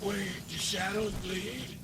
Wait, do shadows bleed?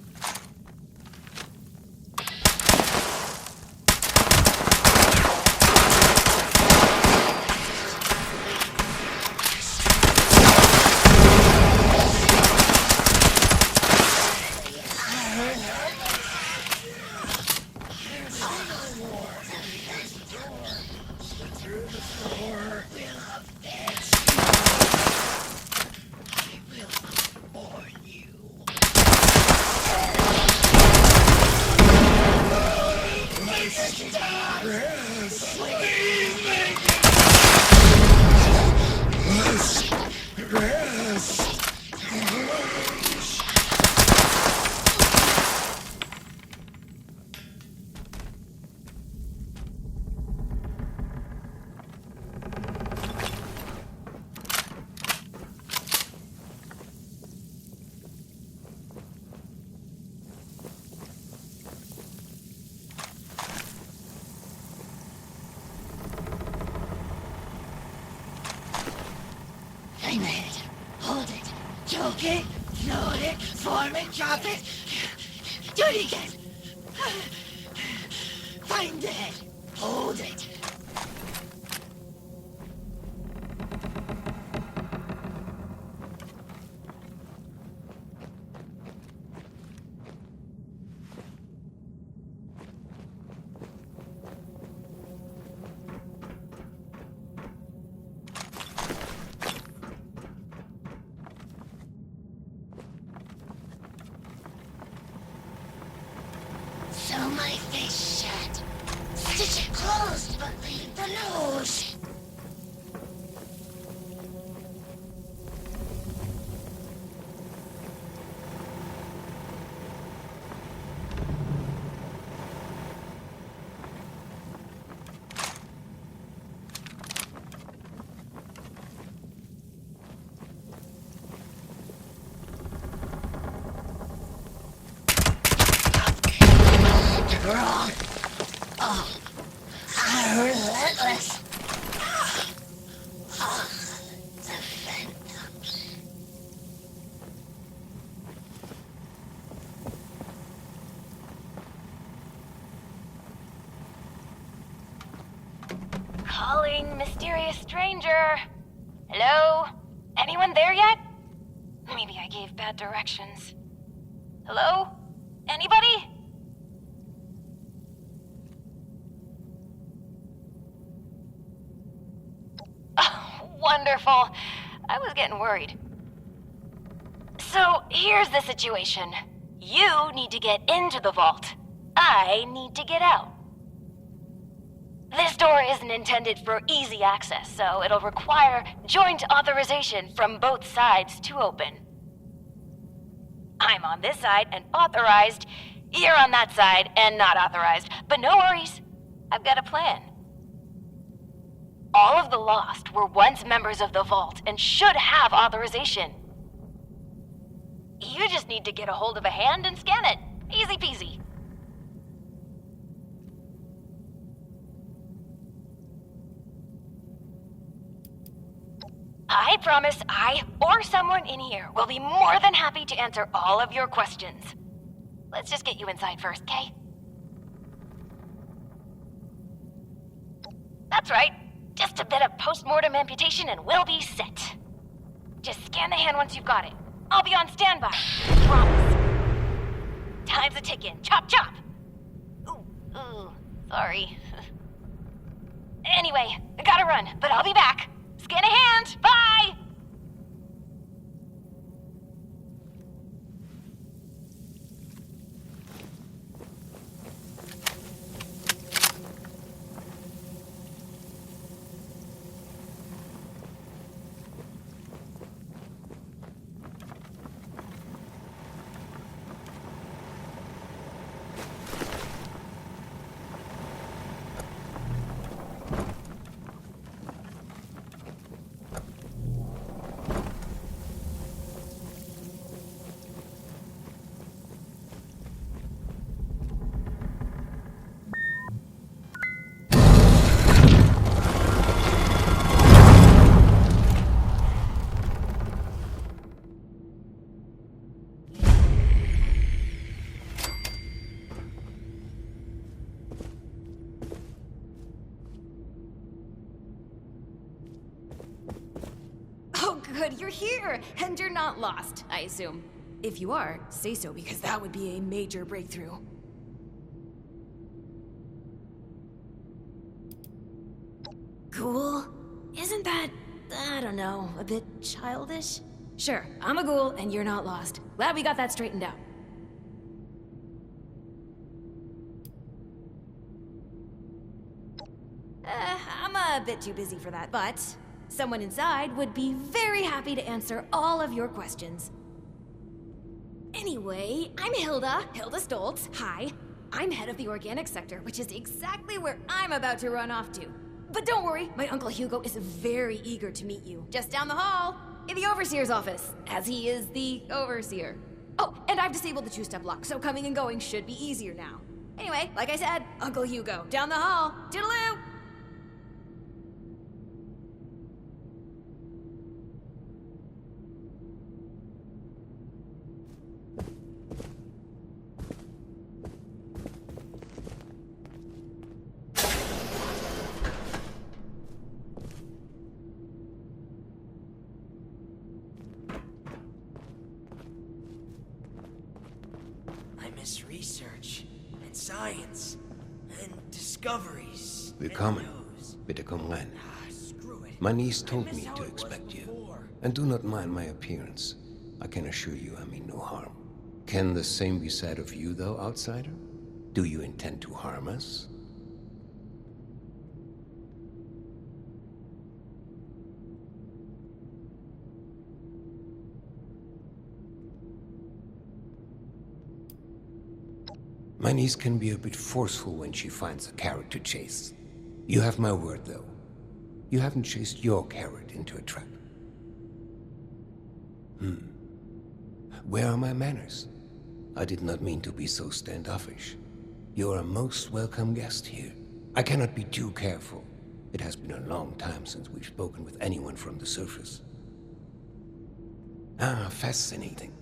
Aim it. Hold it. Choke it. Load it. Form it. Drop it. Do it again. Find it. Hold it. Sew my face shut. Stitch it closed, but leave the nose. Wrong. Oh, I'm relentless. Oh, the phantoms. Calling mysterious stranger. Hello? Anyone there yet? Maybe I gave bad directions. Hello? Anybody? Wonderful. I was getting worried. So, here's the situation. You need to get into the vault. I need to get out. This door isn't intended for easy access, so it'll require joint authorization from both sides to open. I'm on this side and authorized. You're on that side and not authorized. But no worries. I've got a plan. All of the Lost were once members of the Vault and should have authorization. You just need to get a hold of a hand and scan it. Easy peasy. I promise I or someone in here will be more than happy to answer all of your questions. Let's just get you inside first, okay? That's right. Just a bit of post-mortem amputation and we'll be set. Just scan the hand once you've got it. I'll be on standby. Promise. Time's a ticking. Chop, chop. Ooh, sorry. Anyway, I gotta run, but I'll be back. Scan a hand. Bye! good, you're here, and you're not lost, I assume. If you are, say so, because that would be a major breakthrough. Ghoul? Isn't that, I don't know, a bit childish? Sure, I'm a ghoul, and you're not lost. Glad we got that straightened out. I'm a bit too busy for that, but someone inside would be very happy to answer all of your questions. Anyway, I'm Hilda Stoltz. Hi. I'm head of the organic sector, which is exactly where I'm about to run off to. But don't worry, my Uncle Hugo is very eager to meet you. Just down the hall, in the Overseer's office, as he is the Overseer. Oh, and I've disabled the two-step lock, so coming and going should be easier now. Anyway, like I said, Uncle Hugo, down the hall. Toodaloo! Research and science and discoveries. Willkommen. Bitte komm rein. My niece told me to expect you. And do not mind my appearance. I can assure you I mean no harm. Can the same be said of you, though, outsider? Do you intend to harm us? My niece can be a bit forceful when she finds a carrot to chase. You have my word, though. You haven't chased your carrot into a trap. Where are my manners? I did not mean to be so standoffish. You are a most welcome guest here. I cannot be too careful. It has been a long time since we've spoken with anyone from the surface. Ah, fascinating.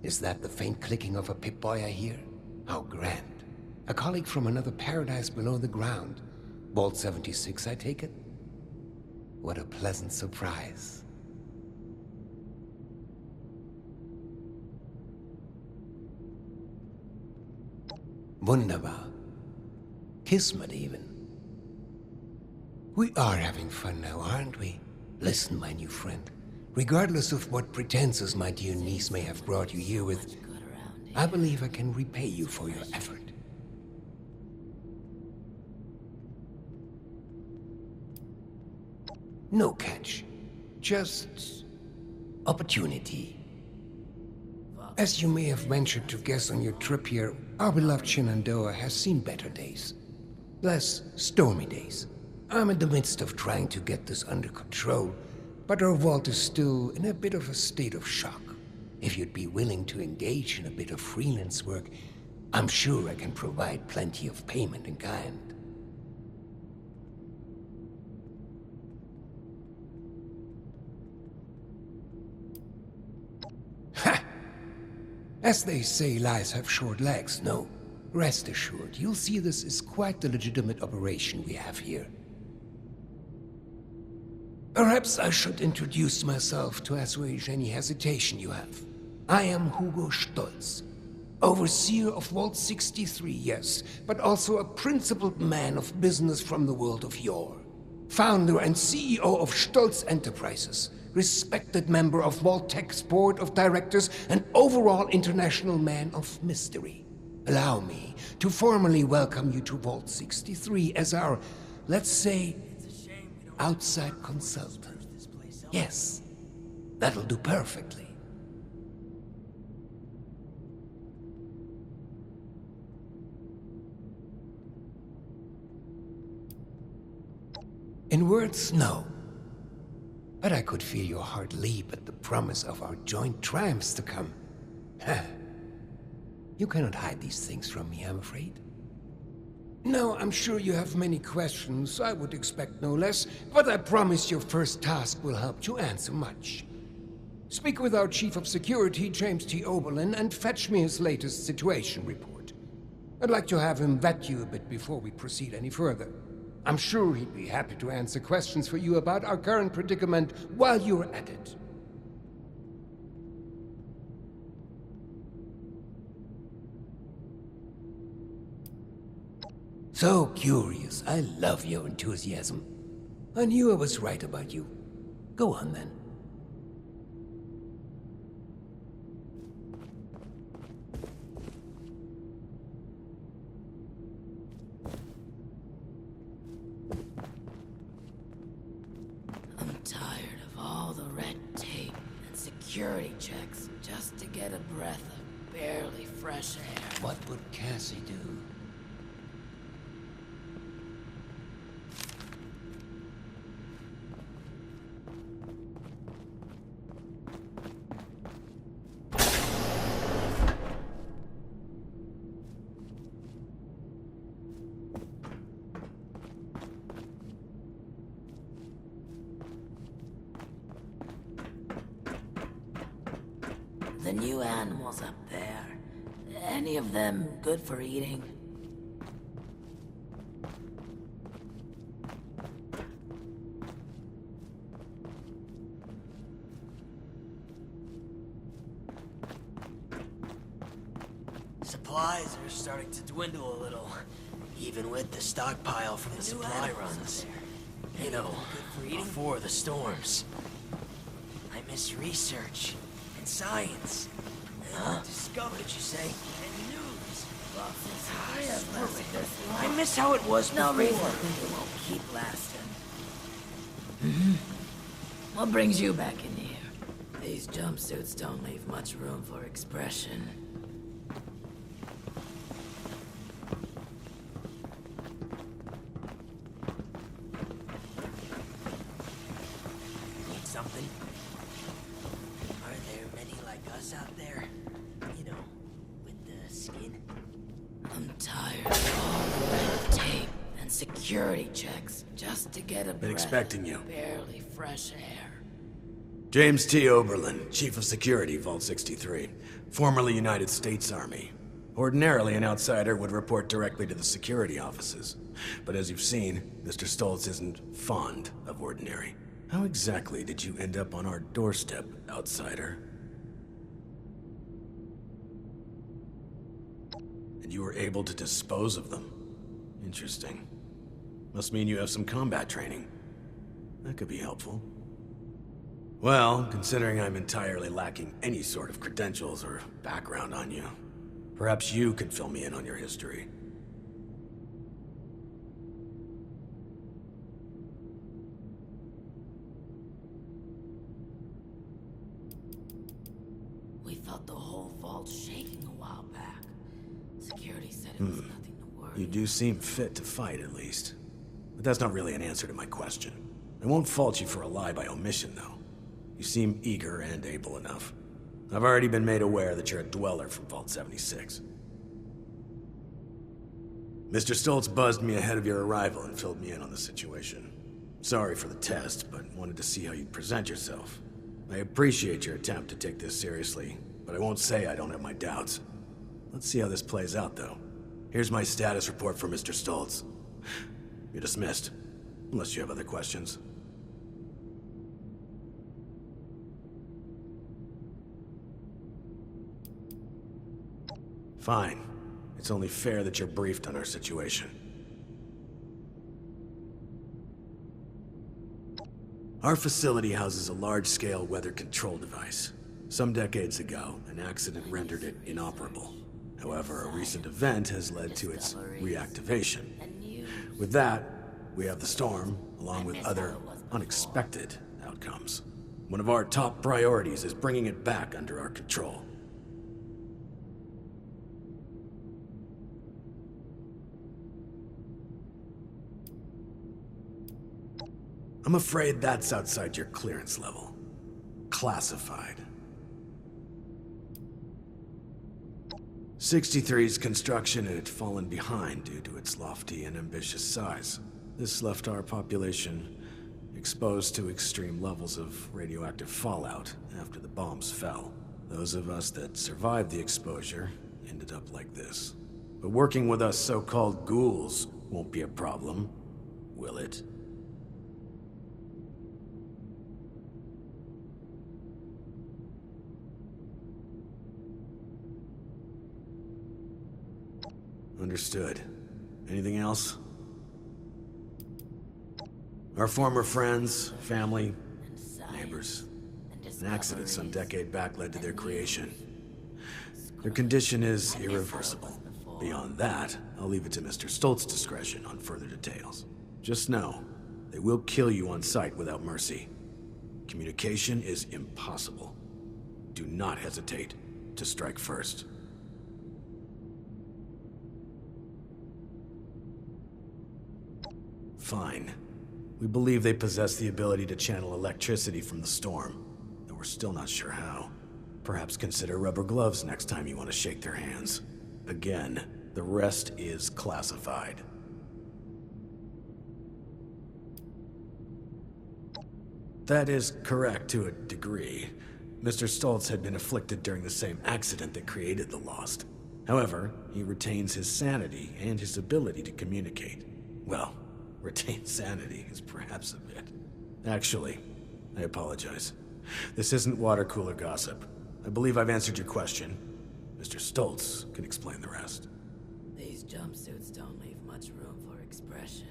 Is that the faint clicking of a Pip-Boy I hear? How grand. A colleague from another paradise below the ground. Vault 76, I take it? What a pleasant surprise. Wunderbar. Kismet even. We are having fun now, aren't we? Listen, my new friend. Regardless of what pretenses my dear niece may have brought you here with, I believe I can repay you for your effort. No catch. Just opportunity. As you may have ventured to guess on your trip here, our beloved Shenandoah has seen better days. Less stormy days. I'm in the midst of trying to get this under control, but our vault is still in a bit of a state of shock. If you'd be willing to engage in a bit of freelance work, I'm sure I can provide plenty of payment in kind. Ha! As they say, lies have short legs, no. Rest assured, you'll see this is quite the legitimate operation we have here. Perhaps I should introduce myself to assuage any hesitation you have. I am Hugo Stoltz, overseer of Vault 63, yes, but also a principled man of business from the world of yore. Founder and CEO of Stoltz Enterprises, respected member of Vault Tech's board of directors, and overall international man of mystery. Allow me to formally welcome you to Vault 63 as our, let's say, outside consultant. Yes, that'll do perfectly. In words, no. But I could feel your heart leap at the promise of our joint triumphs to come. You cannot hide these things from me, I'm afraid. No, I'm sure you have many questions. I would expect no less, but I promise your first task will help you answer much. Speak with our Chief of Security, James T. Oberlin, and fetch me his latest situation report. I'd like to have him vet you a bit before we proceed any further. I'm sure he'd be happy to answer questions for you about our current predicament while you're at it. So curious. I love your enthusiasm. I knew I was right about you. Go on then. I'm tired of all the red tape and security checks just to get a breath of barely fresh air. What would Cassie do? The new animals up there, any of them good for eating? Supplies are starting to dwindle a little, even with the stockpile from the supply runs. You know, before the storms. I miss research and science and discovery. What did you say? And news. I miss how it was No reason before. to think it won't keep lasting. What brings you back in here? These jumpsuits don't leave much room for expression. Need something? Are there many like us out there? You know, with the skin? I'm tired of all the red tape and security checks just to get a breath expecting of you. barely fresh air. James T. Oberlin, Chief of Security, Vault 63, formerly United States Army. Ordinarily, an outsider would report directly to the security offices. But as you've seen, Mr. Stoltz isn't fond of ordinary. How exactly did you end up on our doorstep, outsider? And you were able to dispose of them. Interesting. Must mean you have some combat training. That could be helpful. Well, considering I'm entirely lacking any sort of credentials or background on you, perhaps you could fill me in on your history. We felt the whole vault shaking a while back. Security said it was nothing to worry. You do seem fit to fight, at least. But that's not really an answer to my question. I won't fault you for a lie by omission, though. You seem eager and able enough. I've already been made aware that you're a dweller from Vault 76. Mr. Stoltz buzzed me ahead of your arrival and filled me in on the situation. Sorry for the test, but wanted to see how you'd present yourself. I appreciate your attempt to take this seriously, but I won't say I don't have my doubts. Let's see how this plays out, though. Here's my status report for Mr. Stoltz. You're dismissed, unless you have other questions. Fine. It's only fair that you're briefed on our situation. Our facility houses a large-scale weather control device. Some decades ago, an accident rendered it inoperable. However, a recent event has led to its reactivation. With that, we have the storm, along with other unexpected outcomes. One of our top priorities is bringing it back under our control. I'm afraid that's outside your clearance level. Classified. 63's construction had fallen behind due to its lofty and ambitious size. This left our population exposed to extreme levels of radioactive fallout after the bombs fell. Those of us that survived the exposure ended up like this. But working with us so-called ghouls won't be a problem, will it? Understood. Anything else? Our former friends, family, neighbors. An accident some decade back led to their creation. Their condition is irreversible. Beyond that, I'll leave it to Mr. Stoltz's discretion on further details. Just know, they will kill you on sight without mercy. Communication is impossible. Do not hesitate to strike first. Fine. We believe they possess the ability to channel electricity from the storm, though we're still not sure how. Perhaps consider rubber gloves next time you want to shake their hands. Again, the rest is classified. That is correct to a degree. Mr. Stoltz had been afflicted during the same accident that created the Lost. However, he retains his sanity and his ability to communicate. Well, retain sanity is perhaps a bit. Actually, I apologize. This isn't water cooler gossip. I believe I've answered your question. Mr. Stoltz can explain the rest. These jumpsuits don't leave much room for expression.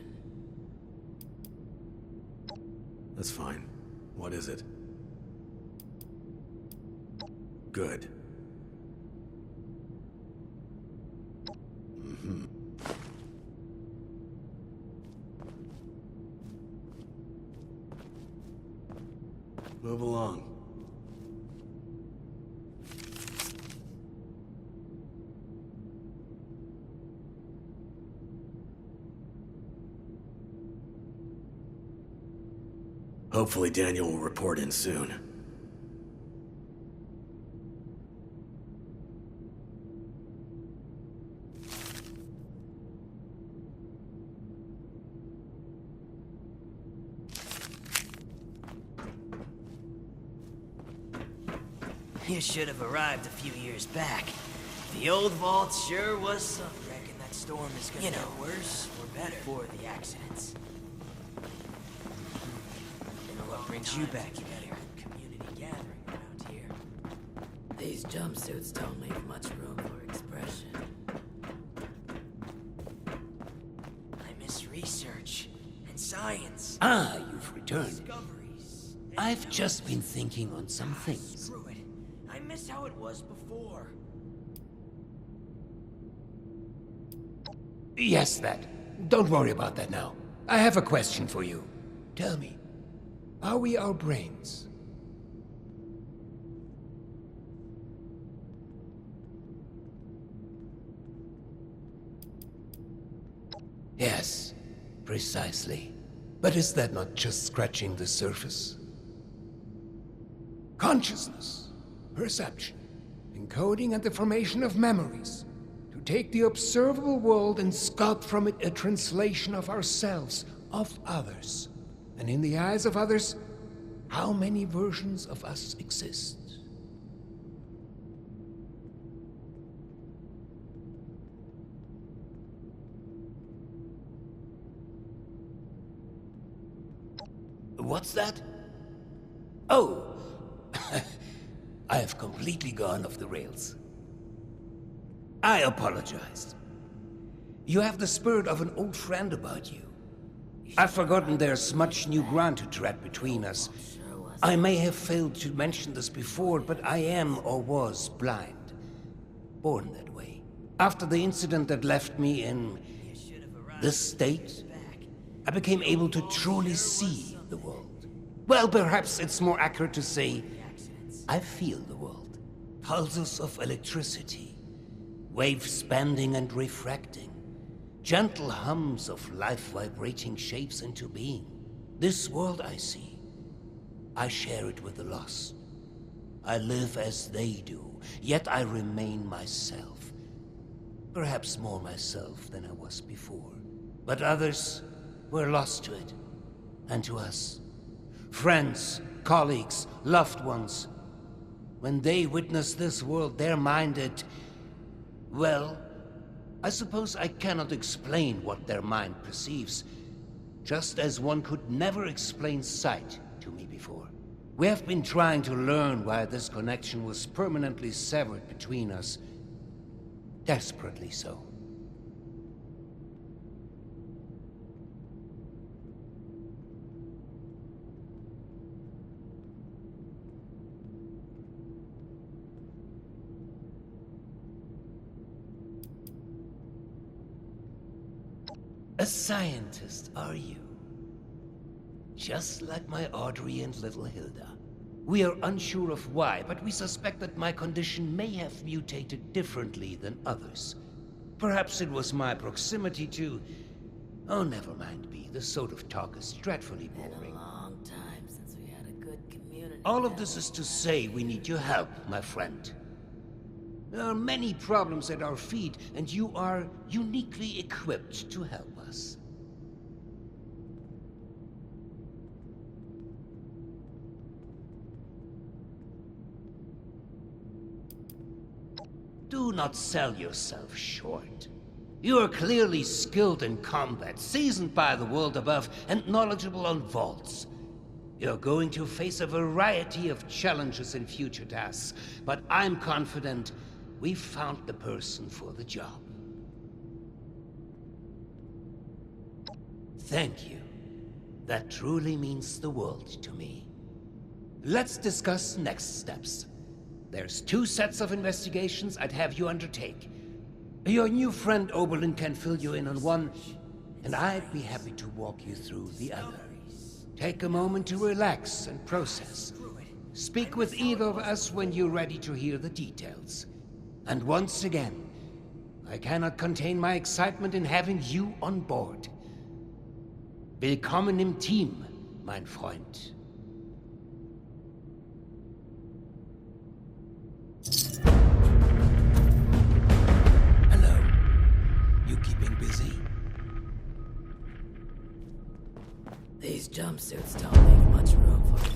That's fine. What is it? Good. Move along. Hopefully Daniel will report in soon. You should have arrived a few years back. The old vault sure was something. Reckon that storm is gonna get worse or better for the accidents. You know what brings you back here? Community gathering around here. These jumpsuits don't leave much room for expression. I miss research and science. Ah, you've returned. Discoveries. I've just been thinking on some things. Screw it. I miss how it was before. Yes, that. Don't worry about that now. I have a question for you. Tell me, are we our brains? Yes, precisely. But is that not just scratching the surface? Consciousness, perception, encoding and the formation of memories. To take the observable world and sculpt from it a translation of ourselves, of others. And in the eyes of others, how many versions of us exist? What's that? Oh, I have completely gone off the rails. I apologize. You have the spirit of an old friend about you. I've forgotten there's much new ground to tread between us. I may have failed to mention this before, but I am or was blind. Born that way. After the incident that left me in this state, I became able to truly see the world. Well, perhaps it's more accurate to say, I feel the world. Pulses of electricity, waves bending and refracting, gentle hums of life vibrating shapes into being. This world I see, I share it with the lost. I live as they do, yet I remain myself. Perhaps more myself than I was before. But others were lost to it, and to us. Friends, colleagues, loved ones. When they witness this world, they're minded... Well, I suppose I cannot explain what their mind perceives, just as one could never explain sight to me before. We have been trying to learn why this connection was permanently severed between us. Desperately so. A scientist, are you? Just like my Audrey and little Hilda. We are unsure of why, but we suspect that my condition may have mutated differently than others. Perhaps it was my proximity to... Oh, never mind, B. This sort of talk is dreadfully Been boring. a long time since we had a good community. All of this is to say we need your help, my friend. There are many problems at our feet, and you are uniquely equipped to help us. Do not sell yourself short. You are clearly skilled in combat, seasoned by the world above, and knowledgeable on vaults. You're going to face a variety of challenges in future tasks, but I'm confident we've found the person for the job. Thank you. That truly means the world to me. Let's discuss next steps. There's 2 sets of investigations I'd have you undertake. Your new friend Oberlin can fill you in on one, and I'd be happy to walk you through the other. Take a moment to relax and process. Speak with either of us when you're ready to hear the details. And once again, I cannot contain my excitement in having you on board. Willkommen im Team, mein Freund. Hello. You keeping busy? These jumpsuits don't leave much room for